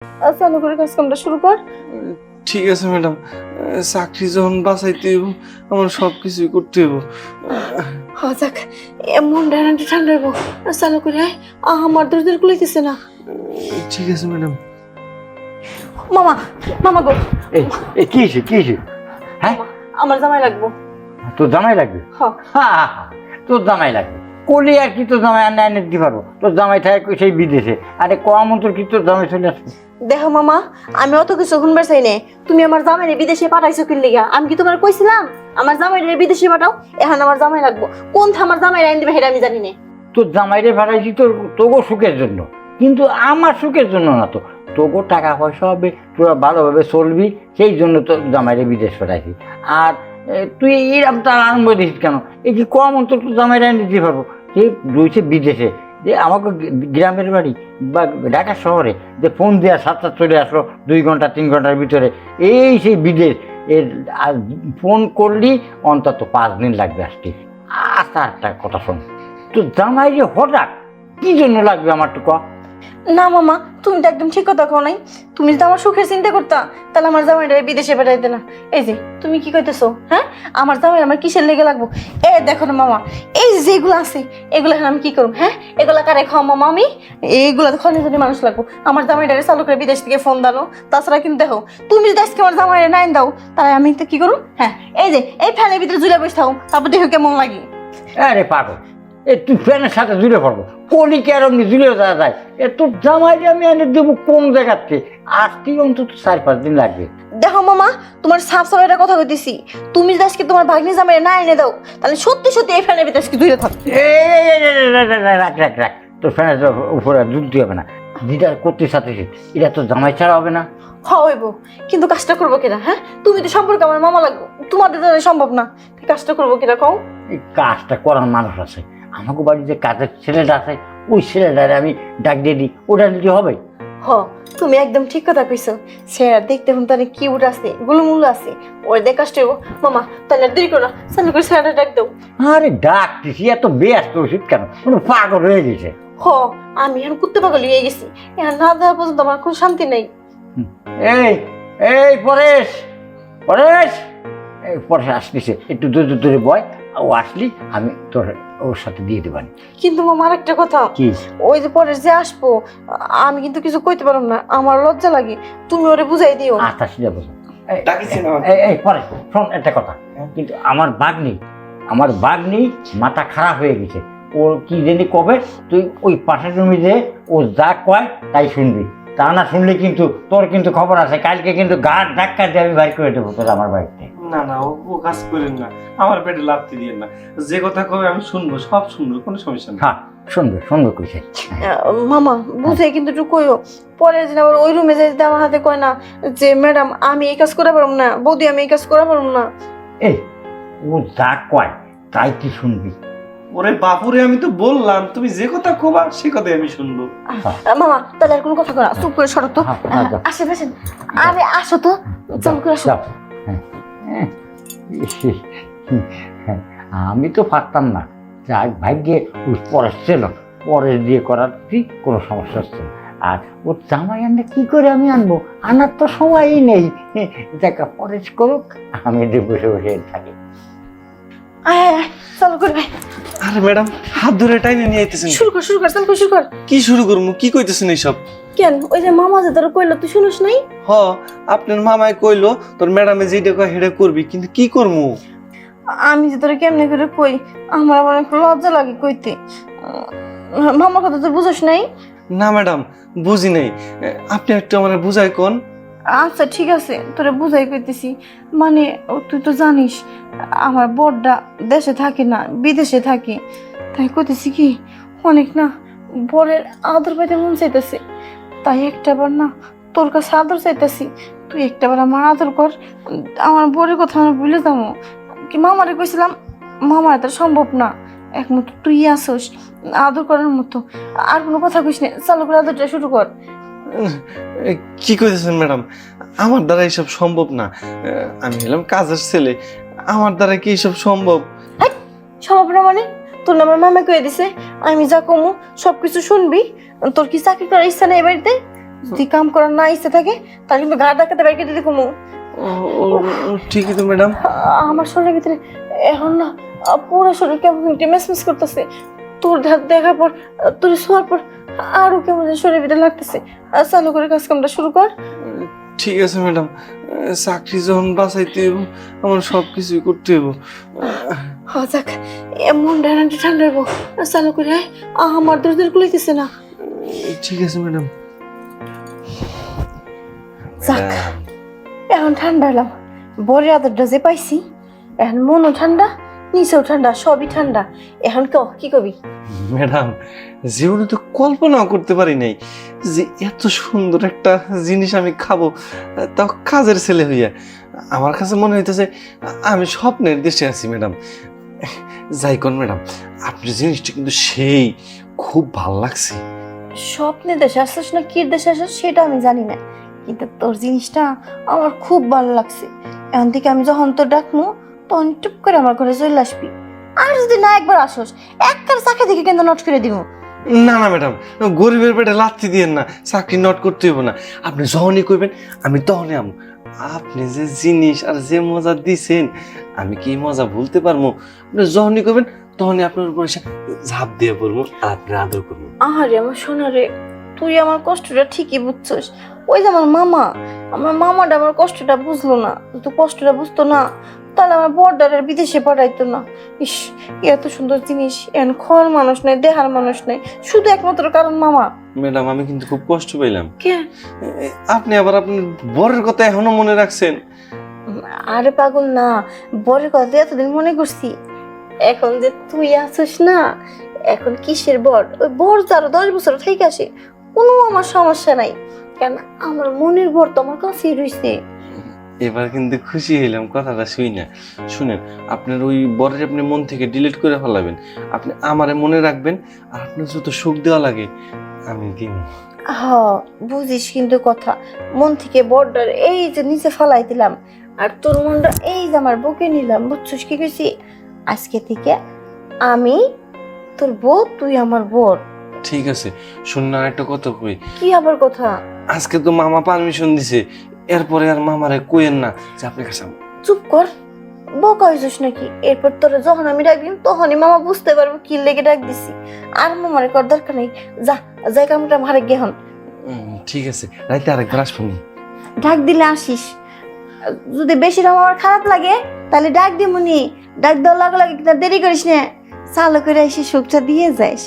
চালু করে কাজ কামটা শুরু কর। ঠিক আছে ম্যাডাম, চাকরি যখন বাঁচাইতে হইব আমার সব কিছুই করতে হইব। যাক, মনটা ঠান্ডা হইব। চালু করে আয়, আমার দরদের গুলাইতেছে না। ঠিক আছে ম্যাডাম। মামা, মামা গো, এই কি হয়েছে কি হয়েছে? হ্যাঁ, আমার জামাই লাগবো। তোর জামাই লাগবে? তোর জামাই লাগবে কলি আর কি, তোর জামাই আনে এনে দিতে পারবো? তোর জামাই থাকে সেই বিদেশে, আরে কম তোর কি তোর জামাই চলে আসবে? দেখো মামা, আমি অত কিছু শুনবার চাই না। তুমি আমার জামাইরে বিদেশে পাঠাইছো কি লিগা? আমি কি তোমার কইছিলাম আমার জামাইরে বিদেশে পাঠাও? এখন আমার জামাই লাগবো। কোন আমার জামাই আইন দিবে সেটা আমি জানি না। তোর জামাইরে ভাড়াইছি তোগো সুখের জন্য, কিন্তু আমার সুখের জন্য না। তো তোগো টাকা পয়সা হবে, তোরা ভালোভাবে চলবি, সেই জন্য তোর জামাইরে বিদেশ পাঠাইছি। আর তুই এরকম তার আরম্ভ দিস কেন? এই কি কম অন্তর তোর জামাইরে আইন দিতে পারবো? যে রয়েছে বিদেশে, যে আমাকে গ্রামের বাড়ি বা ঢাকা শহরে যে ফোন দেওয়া সাতটা চলে আসলো 2 ঘন্টা 3 ঘন্টার ভিতরে, এই সেই বিদেশ এর ফোন করলি অন্তত 5 দিন লাগবে আসতে। আচ্ছা, একটা কথা শোন, তো জামাই যে হঠাৎ কি জন্য লাগবে আমার তো ক? না মামা, তুমি তো একদম ঠিক কথা কও নাই। তুমি যদি আমার সুখের চিন্তা করতা তাহলে আমার জামাইটা বিদেশে পাঠাইতে না। এই যে তুমি কি কইতেছো, হ্যাঁ? আমার জামাই আমার কিসের লেগে লাগবো? দেখো না মামা, এই যেগুলো আছে এগুলো এখন আমি কি করব? হ্যাঁ, এগুলা কারে খাও মামা? আমি এইগুলো খনি জন্য মানুষ লাগবো। আমার জামাইটারে চালু করে বিদেশ থেকে ফোন দাও। তাছাড়া কিন্তু দেখো, তুমি যদি আজকে আমার জামাইরে নাইন দাও তাহলে আমি তো কি করব? হ্যাঁ, এই যে এই ফ্যানের ভিতরে জুড়ে বসে থাকো, তারপর দেখো কেমন লাগে। আরে পাগল, তুই ফ্যানের সাথে জুড়ে পড়বো? কলি কি আর অমনি জুড়ে যাওয়া যায়? তোর জামাইরে আমি এনে দেবো কোন জায়গাতে? আসতেই অন্তত 4-5 দিন লাগবে। দেখো মামা, তোমার সাফ সাফ একটা কথা কইতেছি। তুমি যদি আজকে তোমার ভাগ্নি জামাইরে না এনে দাও তাহলে সত্যি সত্যি এই ফ্যানের ভিতরে আজকে দূরে থাকো। রাখ রাখ রাখ, তোর ফ্যানের উপরে দুধ হবে না। যেটা করতে সাথে এটা তো জামাই ছাড়া হবে না। হইব, কিন্তু কাজটা করবো কিনা? হ্যাঁ, তুমি তো সম্পর্কে আমার মামা লাগবো, তোমাদের দ্বারা সম্ভব না। কাজটা করবো কিনা কও? এই কাজটা করার মানুষ আছে, আমাকে বাড়িতে যে কাজের ছেলেটা আছে ওই ছেলেটারে আমি ডাক দিয়ে দিই, ওটা দিতে হবে। তুমি একদম ঠিক কথা কইছো। সে দেখতে এখন তাহলে কিউট আছে, গুলুমুলু আছে, ওর দেখে কাজটা হইব। মামা তাহলে দেরি করো না, চালু করে ছেলেটা ডাক দাও। আরে ডাকতেছি, এত ব্যস্ত ওষুধ কেন? পাগল হয়ে গেছে। আমি এখন কুত্তে পাগল হয়ে গেছি। এখন না দেওয়া পর্যন্ত আমার কোনো শান্তি নেই। এই এই পরেশ, পরেশ, এই পরেশ আসতেছে, একটু দূরে দূরে বয়, ও আসলি আমি তোর ওর সাথে দিয়ে দেবানি। কিন্তু মামা আরেকটা কথা, কি? ওই যে পরে যে আসবো আমি কিন্তু কিছু কইতে পারবো না, আমার লজ্জা লাগে। তুমি ওরে বুঝাই দিও। আচ্ছা সেটা বোঝো। ডাকিছেন আমাকে? এই পরেশ শোন একটা কথা, কিন্তু আমার বাঘনি মাথা খারাপ হয়ে গেছে। ওর কি জানি কবে, তুই ওই পাশের জমিতে ও যা কয় তাই শুনবি, তা না শুনলে কিন্তু তোর কিন্তু খবর আছে, কালকে কিন্তু গাড় ধাক্কা দিয়ে আমি বাইর করে দেবো তোর আমার বাড়িতে। না না, ও কাজ করেন না, আমার পেটে লাথি দিয়েন না। যে কথা কবে আমি শুনবো, সব শুনবো, কোনো সমস্যা নেই। হ্যাঁ শুনবে কইছে। মামা বুঝাই কিন্তু একটু কইও। পরে যেন আবার ওই রুমে যাইতে আমার হাতে কয় না যে ম্যাডাম আমি এই কাজ করা পারবো না, বৌদি আমি এই কাজ করা পারবো না। এই ও যা কয় তাই কি শুনবি? ওরে বাপুরে, আমি তো বললাম তুমি যে কথা কবা সে কথাই আমি শুনবো। মামা তাহলে আর কোনো কথা করা, চুপ করে সরো তো। যাও। আসেন আসেন, আরে আসো তো, চল করে আসো। যাও। আমি তো পারতাম না, যাক ভাগ্যে পরেশ ছিল, পরেশ দিয়ে করার ঠিক কোনো সমস্যা হচ্ছে না। আর ওর জামাই আনলে কি করে আমি আনবো? আনার তো সময়ই নেই। দেখা পরেশ করুক, আমি যে বসে বসে থাকি। চলো করে আরে ম্যাডাম, হাত ধরে টাইনে নিয়ে আইতেছেন। শুরু কর, চল করে শুরু কর। কি শুরু করবো? কি কইতেছেন এইসব? কেন ওই যে মামা যে তোর কইলো তুই শুনিস নাই? আপনার মামাই কইলো তোর ম্যাডামে যেটা কয় সেটা করবি, কিন্তু কি করবো? আমি যে তোর কেমনে করে কই, আমার আবার একটু লজ্জা লাগে কইতে। মামার কথা তুই বুঝোস নাই? না ম্যাডাম, বুঝি নাই, আপনি একটু আমার বুঝাই কোন। আচ্ছা ঠিক আছে, তোরে বুঝাই কইতেছি। মানে তুই তো জানিস আমার বড়টা দেশে থাকে না, বিদেশে থাকে। তাই কইতেছি কি, অনেক না বরের আদর পাইতে মন চাইতেছে। তাই একটাবার না তোর কাছে আদর চাইতেছি, তুই একটাবার আমার আদর কর। আমার বরের কথা আমি ভুলে যাবো কি? মামারে কইছিলাম, মামার তো সম্ভব না, একমাত্র তুই আসোস আদর করার মতো। আর কোনো কথা কইস না, চালু করে আদরটা শুরু কর। কি কইতেছেন ম্যাডাম? আমার দ্বারা এইসব সম্ভব না। আমি হলাম কাজের ছেলে, আমার দ্বারা কি এইসব সম্ভব? সম্ভব না মানে? তোর না আমার মামা কয়ে দিছে আমি যা কমু সবকিছু শুনবি। তোর কি চাকরি করার ইচ্ছা নেই বাড়িতে? যদি কাম করার না ইচ্ছে থাকে তাহলে কিন্তু ঘাড় ধাক্কাতে বাইকে দিতে কমু। ঠিকই তো ম্যাডাম। আমার শরীরের ভিতরে এখন না পুরো শরীর কেমন মেসমেস করতেছে। তোর দেখার পর তোর শোয়ার পর আরো কেমন যেন শরীরের ভিতরে লাগতেছে। চালু করে কাজ কামটা শুরু কর। ঠিক আছে ম্যাডাম, চাকরি যখন বাঁচাইতে হইব আমার সব কিছুই করতে হইব। যাক এমন ডানাটি ঠান্ডা হইব। চালু করে আয়, আমার দরদের গুলাইতেছে না। ঠিক আছে ম্যাডাম। যাক এখন ঠান্ডা হলাম, বরের আদরটা যে পাইছি এখন মনও ঠান্ডা, নিচেও ঠান্ডা, সবই ঠান্ডা। এখন কি কবি? ম্যাডাম, জীবনে তো কল্পনাও করতে পারি নাই যে এত সুন্দর একটা জিনিস আমি খাবো, তাও কাজের ছেলে হইয়া। আমার কাছে মনে হইতেছে আমি স্বপ্নের দেশে আছি ম্যাডাম। যাই কোন ম্যাডাম, আপনার জিনিসটা কিন্তু সেই খুব ভাল লাগছে। স্বপ্নে দেশে আসছিস না কি দেশে আসছিস সেটা আমি জানি না, কিন্তু তোর জিনিসটা আমার খুব ভালো লাগছে। এখন থেকে আমি যখন তোর ডাকবো তখন টুপ করে আমার ঘরে চলে আসবি। আর যদি না একবার আসোস একবার চাকরি থেকে কিন্তু নট করে দিব। না না ম্যাডাম, গরিবের পেটে লাথি দিয়েন না, চাকরি নট করতে হইব না। আপনি যখনই কইবেন আমি তখনই আমু। আপনি যে জিনিস আর যে মজা দিছেন আমি কি মজা ভুলতে পারবো? আপনি যখনই কইবেন তখনই আপনার উপর এসে ঝাঁপ দিয়ে পড়বো আর আপনার আদর করবো। আহারে আমার সোনারে, তুই আমার কষ্টটা ঠিকই বুঝছস। ওই যে আমার মামাটা আমার কষ্টটা বুঝলো না। তো কষ্টটা বুঝতো না তাহলে আমার বড়দারের বিদেশে পাঠাইতো না। ইস, এত সুন্দর জিনিস এখন খাওয়ার মানুষ নাই, দেহার মানুষ নাই, শুধু একমাত্র কারণ মামা। ম্যাডাম, আমি কিন্তু খুব কষ্ট পাইলাম। কে? আপনি আবার আপনার বরের কথা এখনো মনে রাখছেন? আরে পাগল না, বরের কথা এতদিন মনে করছি। এখন যে তুই আছিস না, এখন কিসের বর? ওই বর তো আরো 10 বছর থেকে আসে, কোনো আমার সমস্যা নাই। কেন আমার মনের বর তো আমার কাছেই রয়েছে। এবার কিন্তু খুশি হইলাম কথাটা শুই না। শুনেন, আপনার ওই বরের আপনি মন থেকে ডিলিট করে ফেলাবেন, আপনি আমারে মনে রাখবেন, আর আপনার যত সুখ দেওয়া লাগে আমি দিব। বুঝিস কিন্তু কথা, মন থেকে বর্ডার এই যে নিচে ফালাই দিলাম, আর তোর মনটা এই যে আমার বুকে নিলাম। বুঝছিস কি কইছি? আজকে থেকে আমি তোর বউ, তুই আমার বর। ঠিক আছে, শুনুন আর একটা কথা কই। কি আবার কথা? আজকে তো মামা পারমিশন দিছে, এরপরে আর মামারে কইেন না যে আপনি কাছে। চুপ কর, বোকা হয়েছিস নাকি? এরপর তোরা যখন আমি ডাক দিন তখনই মামা বুঝতে পারবো কি লেগে ডাক দিছি। আর মামারে কর দরকার নেই, যা যাই কামটা ভারে গেহন। ঠিক আছে, রাইতে আরেকবার আসবেন। ডাক দিলে আসিস, যদি বেশি রকম আমার খারাপ লাগে তাহলে ডাক দিমুনি। ডাক দেওয়ার লাগে লাগে দেরি করিস না, চালু করে এসে সুখটা দিয়ে যাস।